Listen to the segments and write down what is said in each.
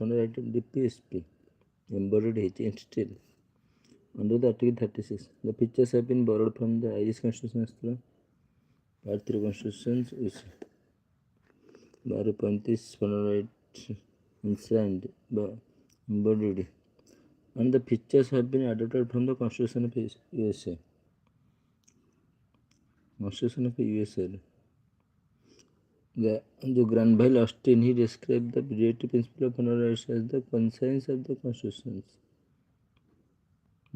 fundamental right of the PSP embodied in steel. Under the Article 36, the pictures have been borrowed from the Irish Constitution Part 3 Constitutions which 12.35 fundamental right enshrined embodied, and the pictures have been adopted from the Constitution of USA. Constitution of USA. The Granville Austin, he described the creative principle of fundamental rights as the conscience of the constitutions.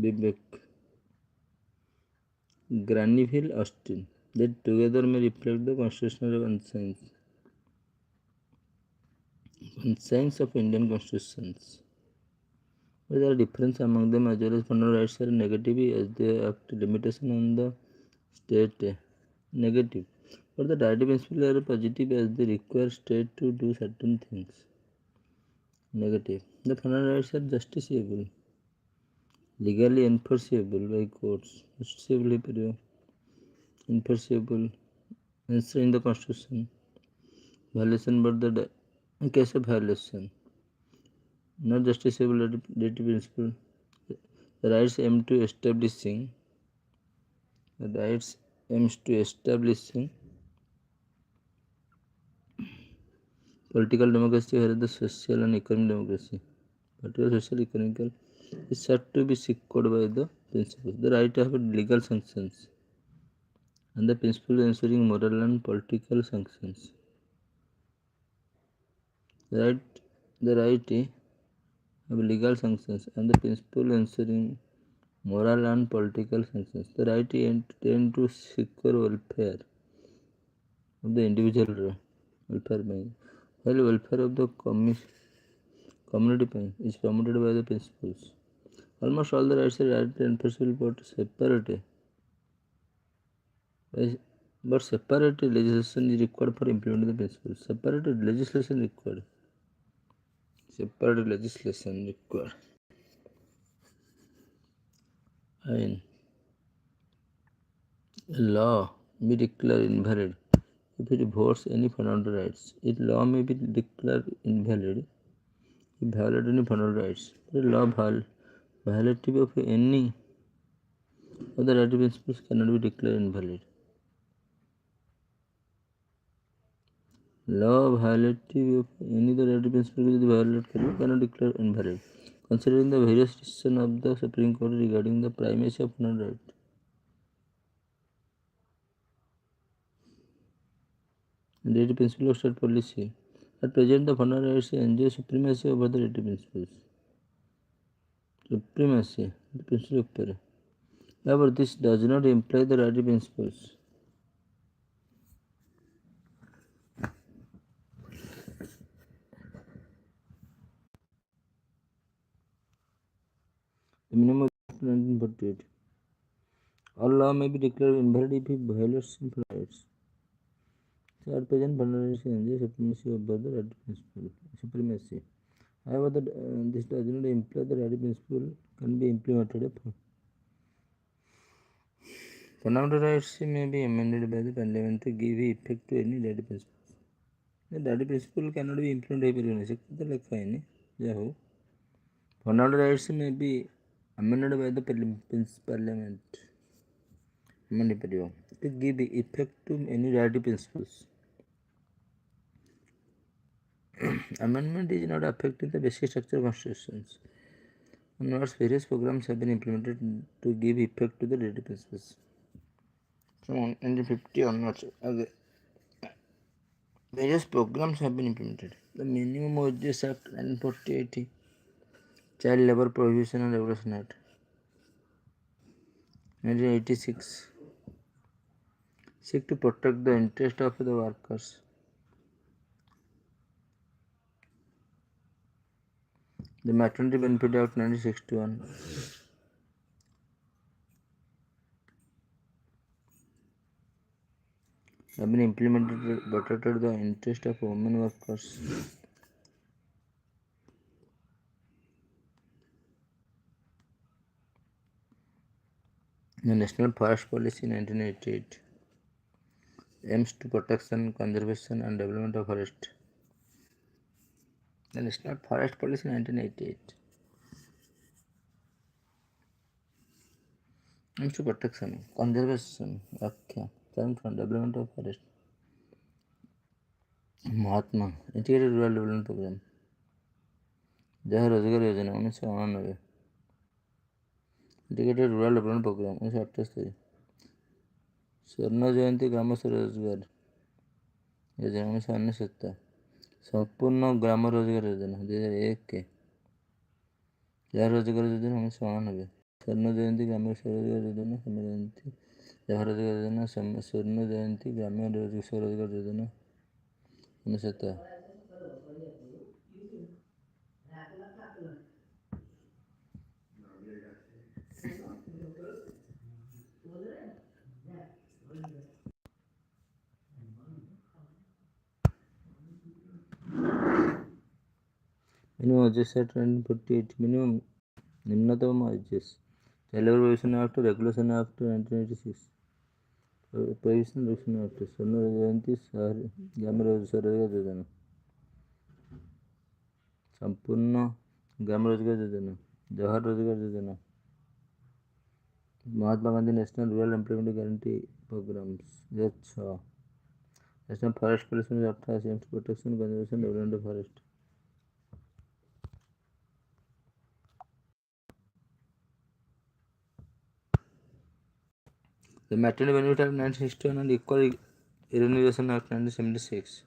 Vivek. Granville Austin, that together may reflect the constitutional conscience of Indian constitutions. But there are differences among them as well as fundamental rights are negative as they act limitation on the state. Negative. But the right principles are positive as they require state to do certain things. Negative. The fundamental rights are justiciable, legally enforceable by courts. Justiciable, enforceable, enshrined in the constitution. Violation, but the case of violation. Not justiciable relative principle. The rights aim to establishing. The rights aims to establishing political democracy, whereas the social and economic democracy, particular social economical, is said to be secured by the principles. The right to have legal sanctions and the principle ensuring moral and political sanctions. The right to have legal sanctions and the principle ensuring moral and political sanctions. The right tend to secure welfare of the individual welfare, while welfare of the community is promoted by the principles. Almost all the rights are right enforceable but separate legislation is required for implementing the principles. Separate legislation required. And a law may declare invalid if it violates any fundamental rights. If law may be declared invalid if violate any fundamental rights. The law violative of any of the right principles cannot be declared invalid. Law violative of any of the right principles cannot declare invalid. Considering the various decisions of the Supreme Court regarding the primacy of fundamental right. The principle of state policy. At present, the fundamental rights enjoy supremacy over the right principles. Supremacy, the principle of power. However, this does not imply the right principles. The minimum of 1948. All law may be declared invalid if it violates simple rights. So at present, fundamental rights enjoy supremacy over the right principle. Supremacy. However, this does not imply the right principle can be implemented. Fundamental rights may be amended by the Parliament to give effect to any right principle. The right principle cannot be implemented. Fundamental rights may be amended by the Parliament to give effect to any right principles. Amendment is not affecting the basic structure of constitutions. Onwards, various programs have been implemented to give effect to the right principles. From 1950 onwards, various programs have been implemented. The Minimum Wages Act 1948, Child Labour Prohibition and Regulation Act 1986, seek to protect the interest of the workers. The Maternity Benefit Act 1961. Have been implemented to protect the interest of women workers. The National Forest Policy 1988 aims to protection, conservation and development of forest. The National Forest Policy 1988 aims to protection, conservation, Rakhya, term from development of forest. Mahatma Integrated Rural Development Program, Jawahar Rozgar योजना 1989, integrated rural development programme 1978, स्वर्ण जयंती ग्राम स्वरोजगार योजना 1979, संपूर्ण ग्राम रोजगार योजना 2001, जवाहर रोजगार योजना 1999, स्वर्ण जयंती ग्राम स्वरोजगार योजना, जयंती जवाहर रोजगार योजना, स्वर्ण जयंती ग्राम स्वरोजगार योजना 1970. Minimum wages at 1948. Minimum निम्नतम wages. Labor Provision Act, Regulation Act 1986. Provision Regulation Act. स्वर्ण जयंती ग्राम स्वरोजगार योजना, संपूर्ण ग्राम रोजगार योजना, Jawahar Rozgar Yojana, Mahatma Gandhi national rural employment guarantee programmes 2006, national forest policy 1988, protection conservation development of forest. The Maternity Benefit Act 1961 and Equal Remuneration Act 1976.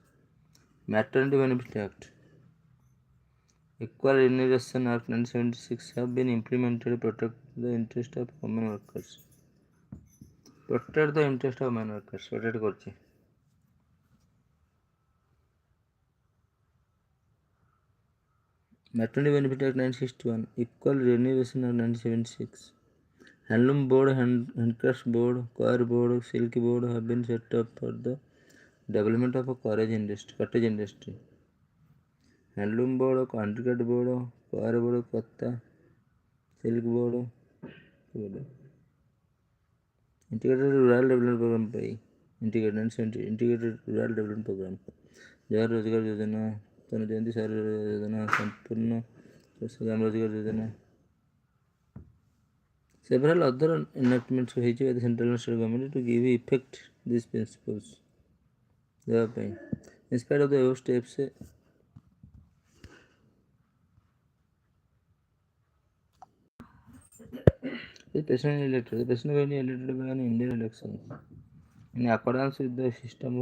Maternity Benefit Act, Equal Remuneration Act 1976 have been implemented to protect the interest of women workers. Protect the interest of women workers. Protect করছে. Maternity Benefit Act 1961, Equal Remuneration Act 1976. Handloom board, handcrafts board, coir board, silk board have been set up for the development of a cottage industry. Handloom board, handcraft board, coir board, katta, silk board, integrated rural development program by integrated rural development program, Jawahar Rozgar योजना, स्वर्ण जयंती योजना, संपूर्ण ग्राम रोजगार योजना. Several other enactments by the central and state government to give effect these principles. In spite of the above steps, the president elected by an Indian election. In accordance with the system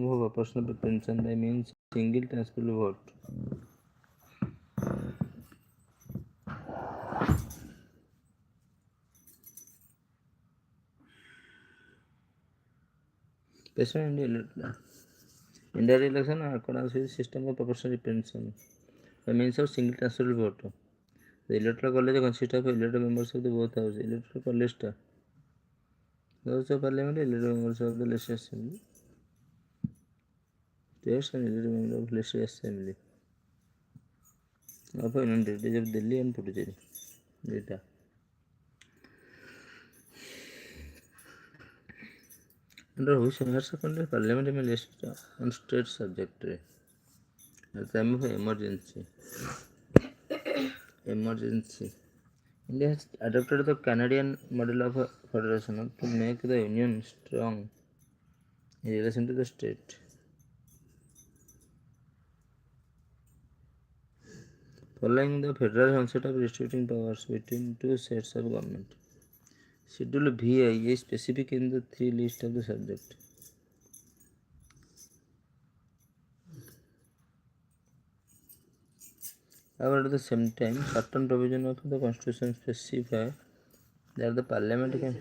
of proportional preference by means single transferable vote. President elected. India election in accordance with the system of proportional preference by means of single transferable vote. The electoral college consists of elected members of the both houses. Electoral college those of parliament, elected members of the legislative assembly, states and elected members of legislative assembly of Union Territories of Delhi and Puducherry. Data. Under which secondary parliament may legislate on state subject at the time of emergency. India has adopted the Canadian model of federation to make the union strong in relation to the state. Following the federal concept of distributing powers between two sets of government, Schedule VI is specific in the 3 list of the subject. However, at the same time, certain provisions of the Constitution specify that the Parliament can